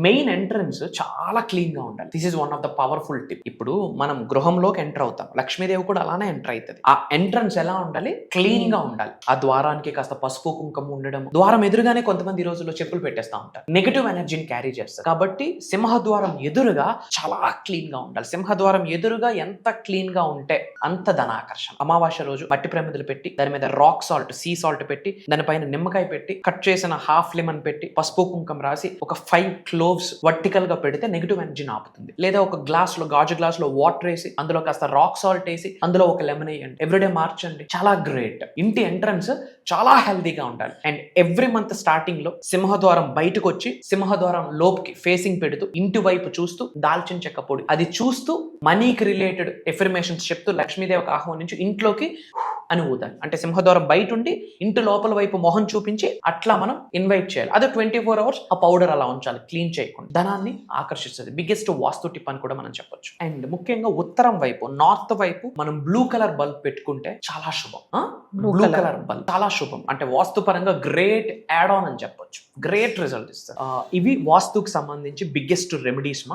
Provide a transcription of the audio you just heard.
Main entrance చాలా clean గా ఉండాలి. This is one of the powerful tip. ఇప్పుడు మనం గృహంలోకి ఎంటర్ అవుతాం, లక్ష్మీదేవి కూడా అలానే ఎంటర్ అవుతుంది. ఆ ఎంట్రన్స్ ఎలా ఉండాలి? క్లీన్ గా ఉండాలి. ఆ ద్వారానికి కాస్త పసుపు కుంకుమ ఉండడం, ద్వారం ఎదురుగానే కొంతమంది ఈ రోజుల్లో చెప్పులు పెట్టేస్తా ఉంటారు, నెగటివ్ ఎనర్జీని క్యారీ చేస్తారు. కాబట్టి సింహద్వారం ఎదురుగా చాలా క్లీన్ గా ఉండాలి. సింహద్వారం ఎదురుగా ఎంత క్లీన్ గా ఉంటే అంత ధనాకర్షణ. అమావాస్య రోజు మట్టి ప్రమిదలు పెట్టి దాని మీద రాక్ సాల్ట్, సీ సాల్ట్ పెట్టి దానిపైన నిమ్మకాయ పెట్టి కట్ చేసిన హాఫ్ లెమన్ పెట్టి పసుపు కుంకుమ రాసి ఒక 5 క్లోవ్స్ వర్టికల్ గా పెడితే నెగిటివ్ ఎనర్జీని ఆపుతుంది. లేదా ఒక గ్లాస్ లో, గాజు గ్లాస్ లో వాటర్ వేసి అందులో కాస్త రాక్ సాల్ట్ వేసి అందులో ఒక లెమన్ వేయండి, ఎవ్రీడే మార్చండి, చాలా గ్రేట్. ఇంటి ఎంట్రన్స్ చాలా హెల్దీగా ఉండాలి. అండ్ ఎవ్రీ మంత్ స్టార్టింగ్ లో సింహద్వారం బయటకు వచ్చి సింహద్వారం లోపుకి ఫేసింగ్ పెడుతూ ఇంటి వైపు చూస్తూ దాల్చిన చెక్క పొడి అది చూస్తూ మనీకి రిలేటెడ్ ఎఫర్మేషన్స్ చెప్తూ లక్ష్మీదేవికి ఆహ్వానించి ఇంట్లోకి అని ఊదాలి. అంటే సింహద్వారం బయట ఉండి ఇంటి లోపల వైపు మొహం చూపించి అట్లా మనం ఇన్వైట్ చేయాలి. అదే 24 hours ఆ పౌడర్ అలా ఉంచాలి, క్లీన్ చేయకుండా. ధనాన్ని ఆకర్షిస్తుంది. బిగ్గెస్ట్ వాస్తు టిప్ అని కూడా మనం చెప్పొచ్చు. అండ్ ముఖ్యంగా ఉత్తరం వైపు, నార్త్ వైపు మనం బ్లూ కలర్ బల్బ్ పెట్టుకుంటే చాలా శుభం. బ్లూ కలర్ బల్బ్ చాలా శుభం. అంటే వాస్తు పరంగా గ్రేట్ యాడ్ ఆన్ అని చెప్పొచ్చు. గ్రేట్ రిజల్ట్ ఇస్తారు. ఇవి వాస్తుకు సంబంధించి బిగ్గెస్ట్ రెమెడీస్ మా